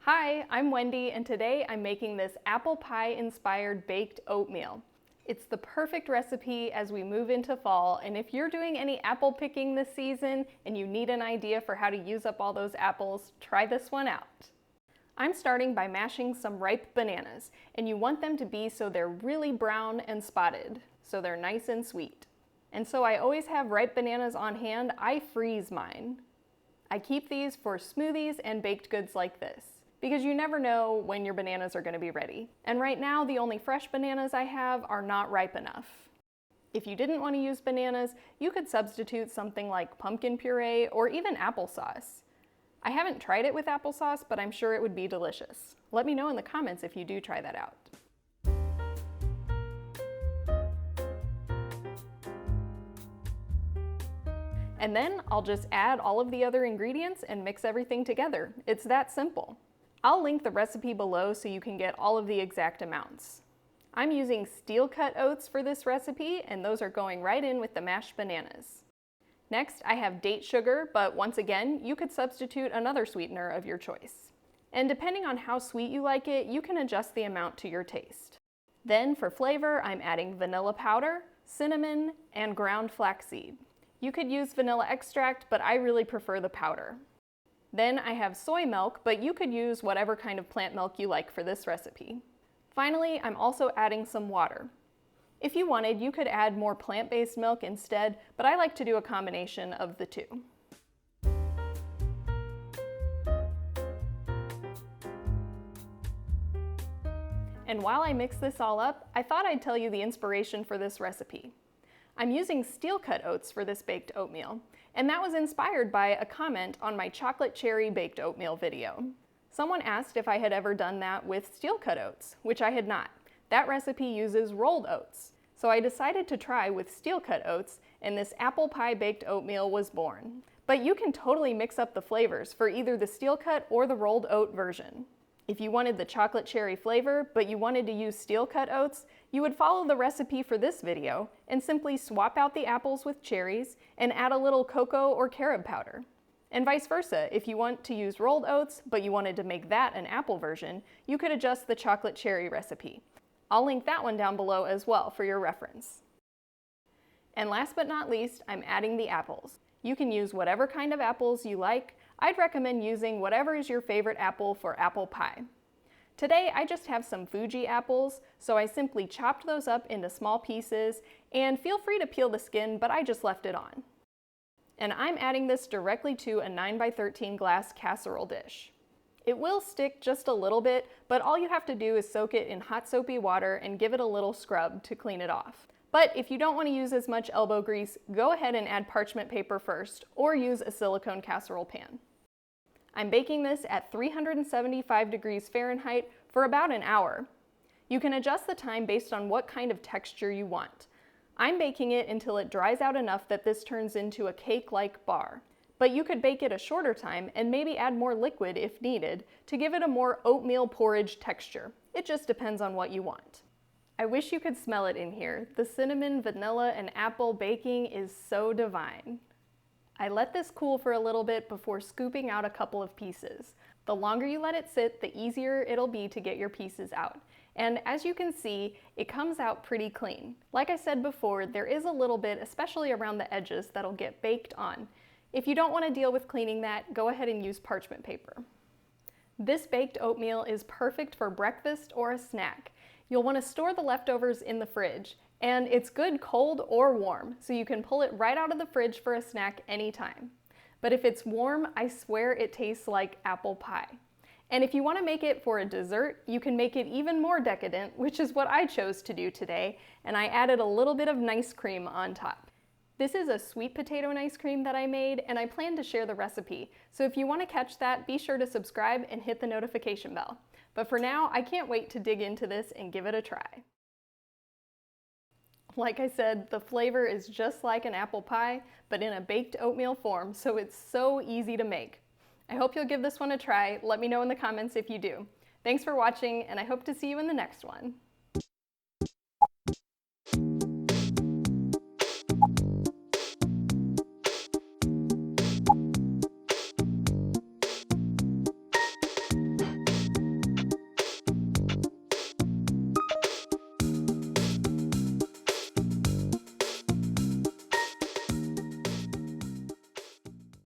Hi, I'm Wendy, and today I'm making this apple pie inspired baked oatmeal. It's the perfect recipe as we move into fall, and if you're doing any apple picking this season and you need an idea for how to use up all those apples, try this one out. I'm starting by mashing some ripe bananas, and you want them to be so they're really brown and spotted, so they're nice and sweet. And so I always have ripe bananas on hand. I freeze mine. I keep these for smoothies and baked goods like this, because you never know when your bananas are going to be ready. And right now, the only fresh bananas I have are not ripe enough. If you didn't want to use bananas, you could substitute something like pumpkin puree or even applesauce. I haven't tried it with applesauce, but I'm sure it would be delicious. Let me know in the comments if you do try that out. And then I'll just add all of the other ingredients and mix everything together. It's that simple. I'll link the recipe below so you can get all of the exact amounts. I'm using steel cut oats for this recipe, and those are going right in with the mashed bananas. Next, I have date sugar, but once again, you could substitute another sweetener of your choice. And depending on how sweet you like it, you can adjust the amount to your taste. Then for flavor, I'm adding vanilla powder, cinnamon, and ground flaxseed. You could use vanilla extract, but I really prefer the powder. Then I have soy milk, but you could use whatever kind of plant milk you like for this recipe. Finally, I'm also adding some water. If you wanted, you could add more plant-based milk instead, but I like to do a combination of the two. And while I mix this all up, I thought I'd tell you the inspiration for this recipe. I'm using steel-cut oats for this baked oatmeal, and that was inspired by a comment on my chocolate cherry baked oatmeal video. Someone asked if I had ever done that with steel-cut oats, which I had not. That recipe uses rolled oats. So I decided to try with steel-cut oats, and this apple pie baked oatmeal was born. But you can totally mix up the flavors for either the steel-cut or the rolled oat version. If you wanted the chocolate cherry flavor, but you wanted to use steel-cut oats, you would follow the recipe for this video and simply swap out the apples with cherries and add a little cocoa or carob powder. And vice versa, if you want to use rolled oats, but you wanted to make that an apple version, you could adjust the chocolate cherry recipe. I'll link that one down below as well for your reference. And last but not least, I'm adding the apples. You can use whatever kind of apples you like. I'd recommend using whatever is your favorite apple for apple pie. Today I just have some Fuji apples, so I simply chopped those up into small pieces, and feel free to peel the skin, but I just left it on. And I'm adding this directly to a 9x13 glass casserole dish. It will stick just a little bit, but all you have to do is soak it in hot soapy water and give it a little scrub to clean it off. But if you don't want to use as much elbow grease, go ahead and add parchment paper first, or use a silicone casserole pan. I'm baking this at 375 degrees Fahrenheit for about an hour. You can adjust the time based on what kind of texture you want. I'm baking it until it dries out enough that this turns into a cake-like bar. But you could bake it a shorter time and maybe add more liquid if needed to give it a more oatmeal porridge texture. It just depends on what you want. I wish you could smell it in here. The cinnamon, vanilla, and apple baking is so divine. I let this cool for a little bit before scooping out a couple of pieces. The longer you let it sit, the easier it'll be to get your pieces out. And as you can see, it comes out pretty clean. Like I said before, there is a little bit, especially around the edges, that'll get baked on. If you don't want to deal with cleaning that, go ahead and use parchment paper. This baked oatmeal is perfect for breakfast or a snack. You'll want to store the leftovers in the fridge, and it's good cold or warm, so you can pull it right out of the fridge for a snack anytime. But if it's warm, I swear it tastes like apple pie. And if you want to make it for a dessert, you can make it even more decadent, which is what I chose to do today, and I added a little bit of nice cream on top. This is a sweet potato nice cream that I made, and I plan to share the recipe, so if you want to catch that, be sure to subscribe and hit the notification bell. But for now, I can't wait to dig into this and give it a try. Like I said, the flavor is just like an apple pie, but in a baked oatmeal form, so it's so easy to make. I hope you'll give this one a try. Let me know in the comments if you do. Thanks for watching, and I hope to see you in the next one.